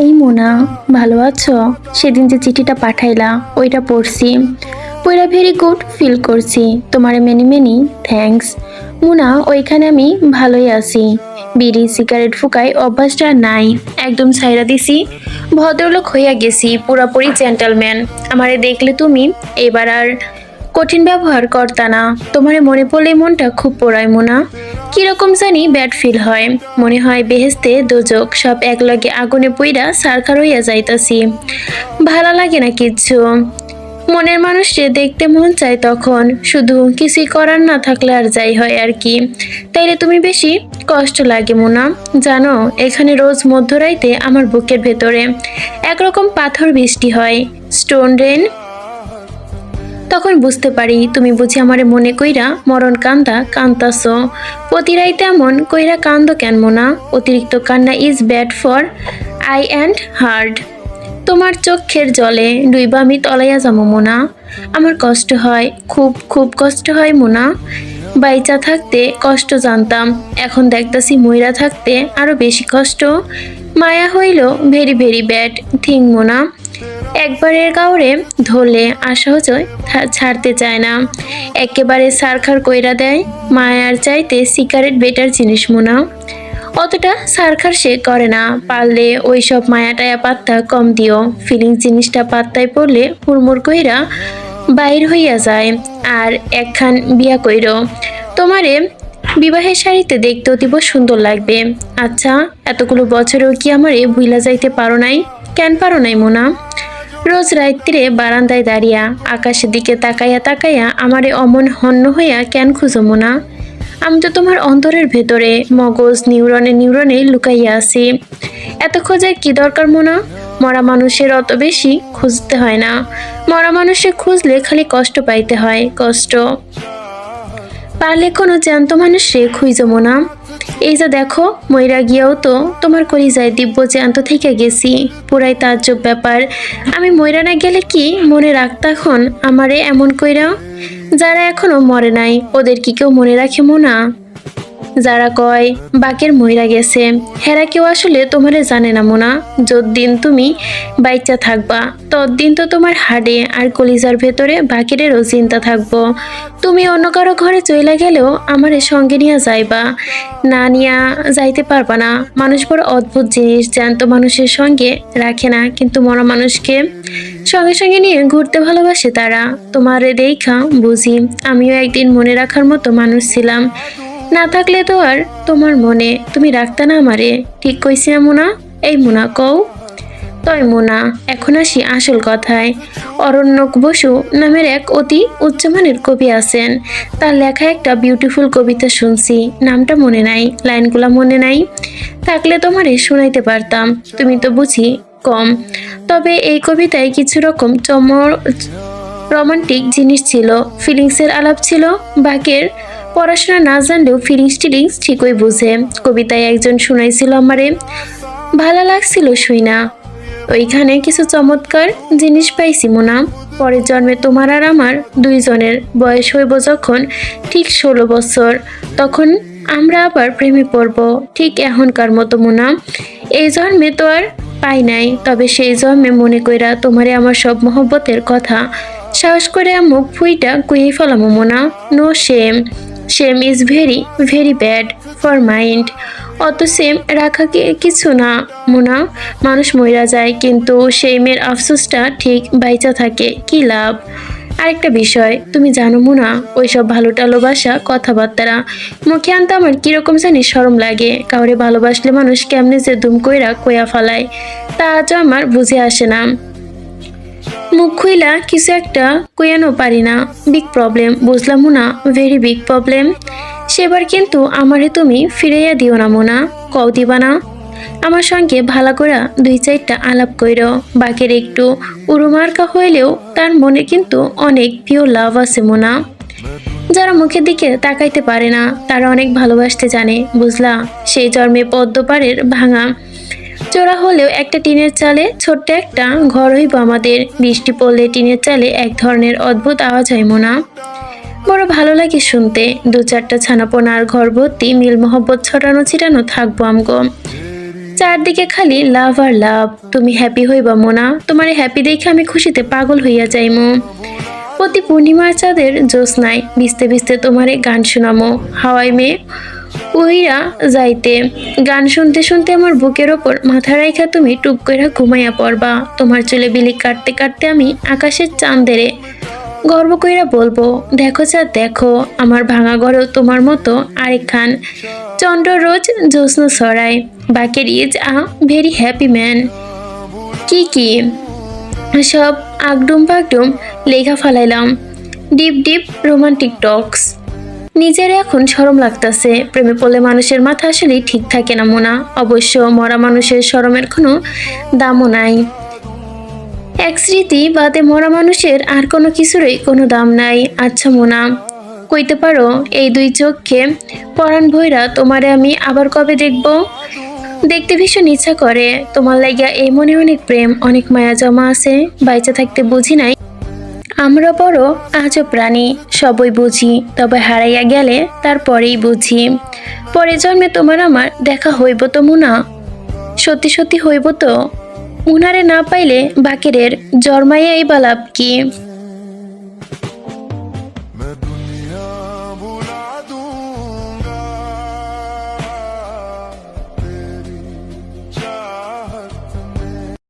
এই মোনা, ভালো আছো? সেদিন যে চিঠিটা পাঠাইলা ওইটা পড়ছি, পড়া ভেরি গুড ফিল করছি। তোমারে মেনি মেনি থ্যাঙ্কস। মুনা, ওইখানে আমি ভালোই আছি। বিড়ি সিগারেট ফুকাই অভ্যাসটা নাই, একদম ছাইরা দিছি। ভদ্রলোক হইয়া গেছি, পুরাপুরি জেন্টলম্যান। আমারে দেখলে তুমি এবার আর কঠিন ব্যবহার করতা না। তোমারে মনে পড়লে মনটা খুব পোড়ায় মোনা। কিরকম জানি ব্যাড ফিল হয়, মনে হয় বেহেস্তে দোজক সব একলগে আগুনে পুইরা সারখার হইয়া যাইতাছি। ভালো লাগে না কিচ্ছু। মনের মানুষকে দেখতে মন চায় তখন, শুধু কিছুই করার না থাকলে আর যাই হয় আর কি। তাইলে তুমি বেশি কষ্ট লাগে মোনা। জানো, এখানে রোজ মধ্যরাইতে আমার বুকের ভেতরে একরকম পাথর বৃষ্টি হয়, স্টোন রেন। তখন বুঝতে পারি তুমি বুঝি আমারে মনে কইরা মরণ কান্দা কান্দাছো। প্রতি রাইতে এমন কইরা কান্দ কেন মোনা? অতিরিক্ত কান্না is bad for I and heart. তোমার চোখের জলে ডুইবা আমি তলাইয়া যাবো মোনা। আমার কষ্ট হয়, খুব খুব কষ্ট হয় মোনা। বাইচা থাকতে কষ্ট জানতাম, এখন দেখতাছি মইরা থাকতে আরো বেশি কষ্ট। মায়া হইল very very bad thing Mona. একবারের কাউরে ধরলে আর সহজে ছাড়তে চায় না, একেবারে সারখার কইরা দেয়। মায়ার চাইতে সিগারেট বেটার জিনিস মোনা। অতটা সারখার সে করে না, পারলে ওই সব মায়াটায়া পাত্তা কম দিও। ফিলিং জিনিসটা পাত্তায় পড়লে হুড়মুড় কইরা বাইর হইয়া যায়। আর একখান বিয়া কইর, তোমারে বিবাহের শাড়িতে দেখতে অতীব সুন্দর লাগবে। আচ্ছা, এতগুলো বছরেও কি আমারে ভুইলা যাইতে পারো নাই? কেন পারো নাই মোনা? রোজ রাত্রে বারান্দায় দাঁড়িয়া আকাশের দিকে তাকাইয়া তাকাইয়া আমারে অমন হন্য হইয়া কেন খুঁজো মোনা? আমি তো তোমার অন্তরের ভেতরে মগজ নিউরনে নিউরনে লুকাইয়া আছি। এত খোঁজার কি দরকার মোনা? মরা মানুষের অত বেশি খুঁজতে হয় না। মরা মানুষে খুঁজলে খালি কষ্ট পাইতে হয়, কষ্ট। পারলে কোনো জ্যান্ত মানুষে খুঁজো মোনা। এই যে দেখো, মইরা গিয়াও তো তোমার কলিজায় দিব্য জ্যান্ত থেকে গেছি। পুরাই তাজ্জব ব্যাপার। আমি মইরা না গেলে কি মনে রাখতা এখন আমারে এমন কইরা? যারা এখনো মরে নাই ওদের কি কেউ মনে রাখে মোনা? যারা কয় বাকের মইরা গেছে, হেরা কেউ আসলে তোমারে জানে না মোনা। যতদিন তুমি বাইচ্চা থাকবা ততদিন তো তোমার হাড়ে আর কলিজার ভেতরে বাকেরেরও চিন্তা থাকবো। তুমি অন্য কারো ঘরে চইলা গেলেও আমারে সঙ্গে নিয়ে যাইবা, না নিয়া যাইতে পারবা না। মানুষ বড় অদ্ভুত জিনিস, জ্যান্ত মানুষের সঙ্গে রাখে না, কিন্তু মরা মানুষকে সঙ্গে সঙ্গে নিয়ে ঘুরতে ভালোবাসে তারা। তোমারে দেখা বুঝি আমিও একদিন মনে রাখার মতো মানুষ ছিলাম। না থাকলে তো আর তোমার মনে তুমি রাখতা না আমারে। ঠিক কইছি না মোনা? এই মোনা কও। তয় মোনা, এখন আসি আসল কথায়। অরণ্যক বসু নামের এক অতি উচ্চমানের কবি আছেন, তার লেখা একটা বিউটিফুল কবিতা শুনছি, নামটা মনে নাই, লাইনগুলা মনে নাই। থাকলে তোমারে শোনাইতে পারতাম, তুমি তো বুঝি কম। তবে এই কবিতায় কিছু রকম রোমান্টিক জিনিস ছিল, ফিলিংসের আলাপ ছিল। বাকের পড়াশোনা না জানলেও ফিলিংস টিলিংস ঠিকই বুঝে। কবিতায় একজন শুনাইছিল আমারে, ভালো লাগছিল শুইনা। ওইখানে কিছু চমৎকার জিনিস পাইছি মোনা। পরের জন্মে তোমার আর আমার দুইজনের বয়স হইব যখন ঠিক 16 বছর, তখন আমরা আবার প্রেমে পড়ব, ঠিক এখনকার মতো মোনা। এই জন্মে তো আর পাই নাই, তবে সেই জন্মে মনে কইরা তোমারে আমার সব মহব্বতের কথা সাহস করে মুখ ফুইটা কুইয়ে ফেলামো মোনা। No shame, shame is very very bad for mind. অত সেম রাখা কিছু না মোনা। মানুষ মইরা যায়, কিন্তু সেই মেয়ের আফসোসটা ঠিক বাইচা থাকে, কি লাভ? আরেকটা বিষয়, তুমি জানো মোনা, ওইসব ভালো টালোবাসা কথাবার্তারা মুখে আনতে আমার কিরকম জানি শরম লাগে। কাউরে ভালোবাসলে মানুষ কেমনে যে দুম কইরা কইয়া ফালায়, তা আজও আমার বুঝে আসে না। মুখ খুইলা কিছু একটা কইয়ানো পারি না, বিগ প্রবলেম, বুঝলাম মোনা, ভেরি বিগ প্রবলেম। সেবার কিন্তু আমারে তুমি ফিরাইয়া দিও না মোনা। কও দিবা না? আমার সঙ্গে ভালো করা দুই চারটা আলাপ কইর। বাকের একটু উরুমার্কা হইলেও তার মনে কিন্তু অনেক পিওর লাভ আছে মোনা। যারা মুখের দিকে তাকাইতে পারে না তারা অনেক ভালোবাসতে জানে, বুঝলা? সেই জন্মে পদ্মপাড়ের ভাঙা চোরা হলেও একটা টিনের চালে ছোট্ট একটা ঘর হইব আমাদের। বৃষ্টি পড়লে টিনের চালে এক ধরনের অদ্ভুত আওয়াজ হয় মোনা। বড় ভালো লাগে শুনতে। দু চারটা ছানাপোনা আর ঘর ভর্তি মিল মহব্বত ছড়ানো ছিটানো থাকবো আমগো। চারদিকে খালি লাভ আর লাভ। তুমি হ্যাপি হইবা মোনা, তোমার হ্যাপি দেখে আমি খুশিতে পাগল হইয়া যাইমু। প্রতি পূর্ণিমার চাঁদের জ্যোৎস্নায় ভিজতে ভিজতে তোমারে গান শোনামো, হাওয়াই মেয়ে উইরা যাইতে। গান শুনতে শুনতে আমার বুকের ওপর মাথা রাইখা তুমি টুপ কইরা ঘুমাইয়া পড়বা। তোমার চুলে বিলি কাটতে কাটতে আমি আকাশের চাঁদেরে গর্ব কইরা বলবো, দেখো চাঁদ দেখো, আমার ভাঙা ঘরেও তোমার মতো আরেকখান চন্দ্র রোজ জ্যোৎস্না ছড়ায়। Baker is a very happy man. কি সব আগডুম বাগডুম লেখা ফালাইলাম। Deep deep romantic talks. নিজের এখন শরম লাগতাছে, প্রেমে পড়লে মানুষের মাথা আসলেই ঠিক থাকে না মোনা। অবশ্য মরা মানুষের শরমের কোনো দামও নাই। এক স্মৃতি বাদে মরা মানুষের আর কোনো কিছুরই কোনো দাম নাই। আচ্ছা মোনা, কইতে পারো এই দুই চোখে পরাণ ভইরা তোমারে আমি আবার কবে দেখব? দেখতে ভীষণ ইচ্ছা করে। তোমার লাগিয়া এই মনে অনেক প্রেম অনেক মায়া জমা আছে। বাইচা থাকতে বুঝি নাই আমরা বড় আজব প্রাণী, সবই বুঝি, তবে হারাইয়া গেলে তারপরেই বুঝি। পরে জন্মে তোমার আমার দেখা হইব তো মুনা, সত্যি সত্যি হইব তো। মুনারে না পাইলে বাকেরের জন্মাইয়াই বা লাভ কি?